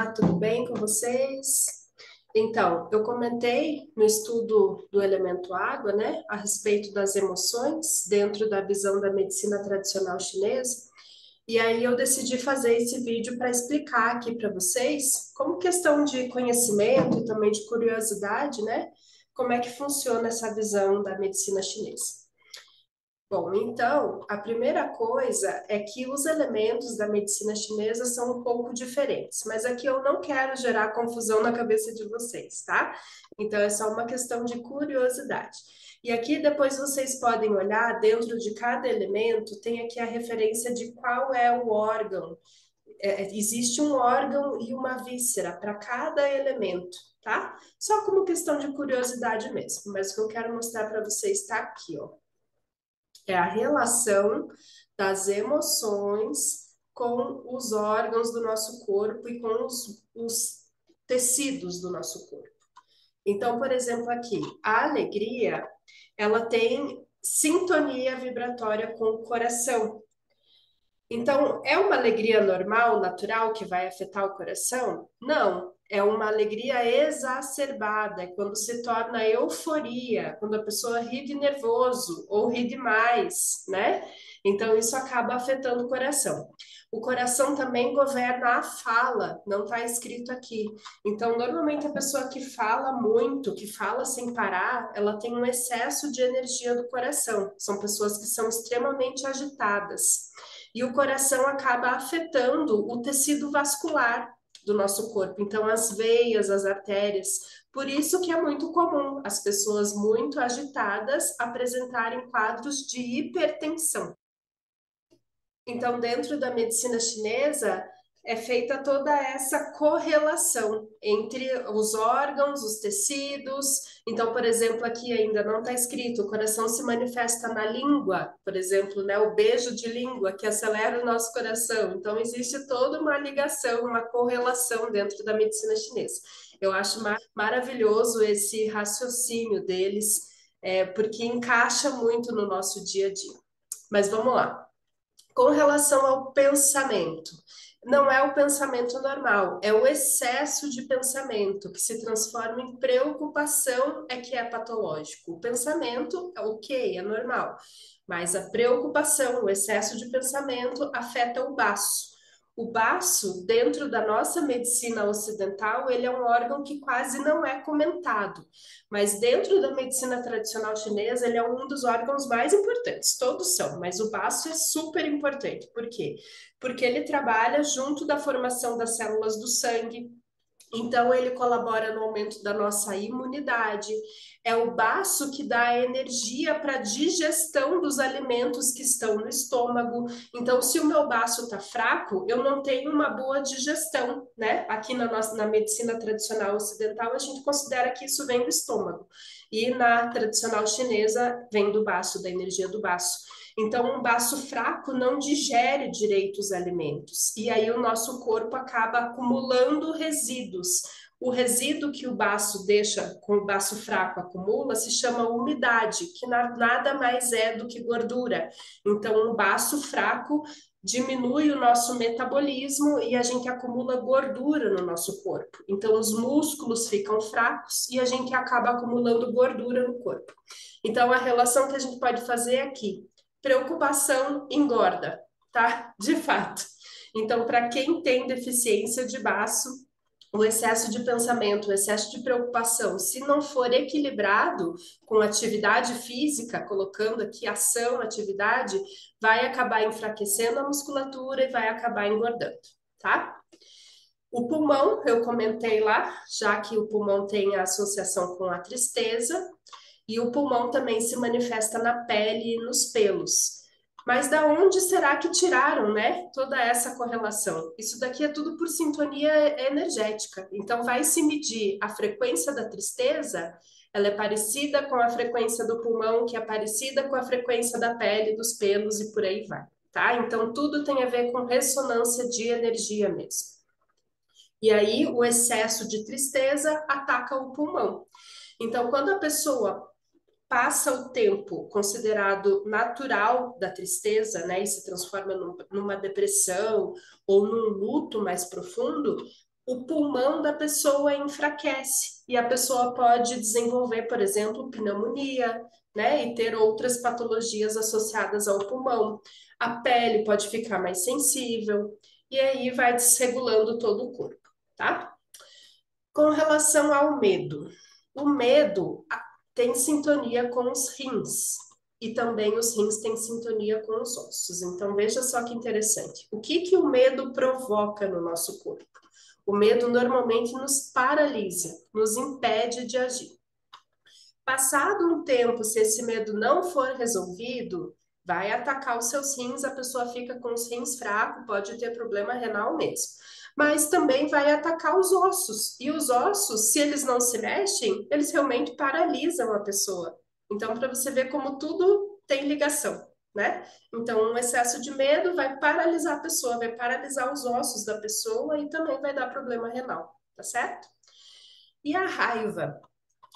Olá, tudo bem com vocês? Então, eu comentei no estudo do elemento água, né, a respeito das emoções dentro da visão da medicina tradicional chinesa, e aí eu decidi fazer esse vídeo para explicar aqui para vocês, como questão de conhecimento e também de curiosidade, né, como é que funciona essa visão da medicina chinesa. Bom, então, a primeira coisa é que os elementos da medicina chinesa são um pouco diferentes, mas aqui eu não quero gerar confusão na cabeça de vocês, tá? Então, é só uma questão de curiosidade. E aqui depois vocês podem olhar, dentro de cada elemento, tem aqui a referência de qual é o órgão. Existe um órgão e uma víscera para cada elemento, tá? Só como questão de curiosidade mesmo, mas o que eu quero mostrar para vocês está aqui, ó. É a relação das emoções com os órgãos do nosso corpo e com os tecidos do nosso corpo. Então, por exemplo, aqui, a alegria, ela tem sintonia vibratória com o coração. Então, é uma alegria normal, natural, que vai afetar o coração? Não, é uma alegria exacerbada, é quando se torna euforia, quando a pessoa ri de nervoso ou ri demais, né? Então, isso acaba afetando o coração. O coração também governa a fala, não está escrito aqui. Então, normalmente a pessoa que fala muito, que fala sem parar, ela tem um excesso de energia do coração. São pessoas que são extremamente agitadas. E o coração acaba afetando o tecido vascular do nosso corpo, então as veias, as artérias. Por isso que é muito comum as pessoas muito agitadas apresentarem quadros de hipertensão. Então, dentro da medicina chinesa, é feita toda essa correlação entre os órgãos, os tecidos. Então, por exemplo, aqui ainda não está escrito, o coração se manifesta na língua, por exemplo, né, o beijo de língua que acelera o nosso coração. Então, existe toda uma ligação, uma correlação dentro da medicina chinesa. Eu acho maravilhoso esse raciocínio deles, porque encaixa muito no nosso dia a dia. Mas vamos lá. Com relação ao pensamento, não é o pensamento normal, é o excesso de pensamento que se transforma em preocupação é que é patológico. O pensamento, ok, é normal, mas a preocupação, o excesso de pensamento afeta o baço. O baço, dentro da nossa medicina ocidental, ele é um órgão que quase não é comentado, mas dentro da medicina tradicional chinesa, ele é um dos órgãos mais importantes. Todos são, mas o baço é super importante. Por quê? Porque ele trabalha junto da formação das células do sangue, então, ele colabora no aumento da nossa imunidade. É o baço que dá energia para a digestão dos alimentos que estão no estômago. Então, se o meu baço está fraco, eu não tenho uma boa digestão, né? Aqui na medicina tradicional ocidental, a gente considera que isso vem do estômago. E na tradicional chinesa, vem do baço, da energia do baço. Então, um baço fraco não digere direito os alimentos, e aí o nosso corpo acaba acumulando resíduos. O resíduo que o baço deixa, com o baço fraco acumula, se chama umidade, que nada mais é do que gordura. Então, um baço fraco diminui o nosso metabolismo e a gente acumula gordura no nosso corpo. Então, os músculos ficam fracos e a gente acaba acumulando gordura no corpo. Então, a relação que a gente pode fazer aqui, preocupação engorda, tá? De fato. Então, para quem tem deficiência de baço, o excesso de pensamento, o excesso de preocupação, se não for equilibrado com atividade física, colocando aqui ação, atividade, vai acabar enfraquecendo a musculatura e vai acabar engordando, tá? O pulmão, eu comentei lá, já que o pulmão tem a associação com a tristeza, e o pulmão também se manifesta na pele e nos pelos. Mas da onde será que tiraram, né, toda essa correlação? Isso daqui é tudo por sintonia energética. Então vai se medir a frequência da tristeza, ela é parecida com a frequência do pulmão, que é parecida com a frequência da pele, dos pelos e por aí vai, tá? Então tudo tem a ver com ressonância de energia mesmo. E aí o excesso de tristeza ataca o pulmão. Então, quando a pessoa passa o tempo considerado natural da tristeza, né, e se transforma numa depressão ou num luto mais profundo, o pulmão da pessoa enfraquece e a pessoa pode desenvolver, por exemplo, pneumonia, né, e ter outras patologias associadas ao pulmão. A pele pode ficar mais sensível e aí vai desregulando todo o corpo, tá? Com relação ao medo, o medo tem sintonia com os rins e também os rins têm sintonia com os ossos. Então veja só que interessante. O que que o medo provoca no nosso corpo? O medo normalmente nos paralisa, nos impede de agir. Passado um tempo, se esse medo não for resolvido, vai atacar os seus rins, a pessoa fica com os rins fracos, pode ter problema renal mesmo. Mas também vai atacar os ossos. E os ossos, se eles não se mexem, eles realmente paralisam a pessoa. Então, para você ver como tudo tem ligação, né? Então, um excesso de medo vai paralisar a pessoa, vai paralisar os ossos da pessoa e também vai dar problema renal, tá certo? E a raiva?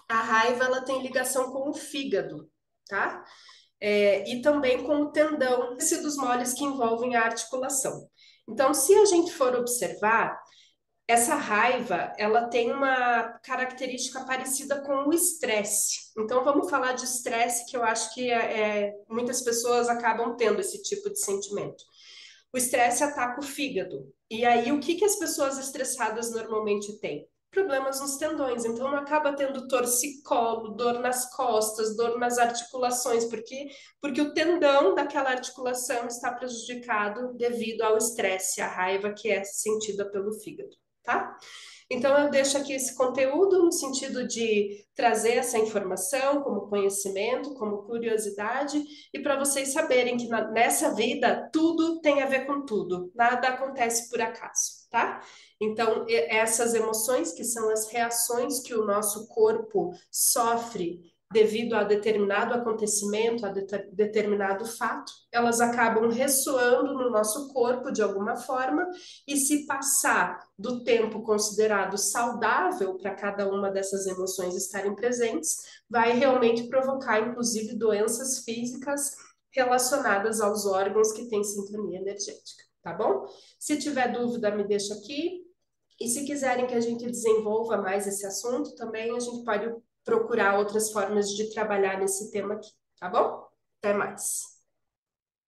A raiva ela tem ligação com o fígado, tá? E também com o tendão, tecidos moles que envolvem a articulação. Então, se a gente for observar, essa raiva, ela tem uma característica parecida com o estresse. Então, vamos falar de estresse, que eu acho que muitas pessoas acabam tendo esse tipo de sentimento. O estresse ataca o fígado. E aí, o que que as pessoas estressadas normalmente têm? Problemas nos tendões. Então, acaba tendo torcicolo, dor nas costas, dor nas articulações, porque o tendão daquela articulação está prejudicado devido ao estresse, à raiva que é sentida pelo fígado, tá? Então, eu deixo aqui esse conteúdo no sentido de trazer essa informação como conhecimento, como curiosidade, e para vocês saberem que nessa vida tudo tem a ver com tudo, nada acontece por acaso, tá? Então, essas emoções, que são as reações que o nosso corpo sofre devido a determinado acontecimento, a determinado fato, elas acabam ressoando no nosso corpo de alguma forma, e se passar do tempo considerado saudável para cada uma dessas emoções estarem presentes, vai realmente provocar, inclusive, doenças físicas relacionadas aos órgãos que têm sintonia energética, tá bom? Se tiver dúvida, me deixa aqui. E se quiserem que a gente desenvolva mais esse assunto, também a gente pode procurar outras formas de trabalhar nesse tema aqui, tá bom? Até mais.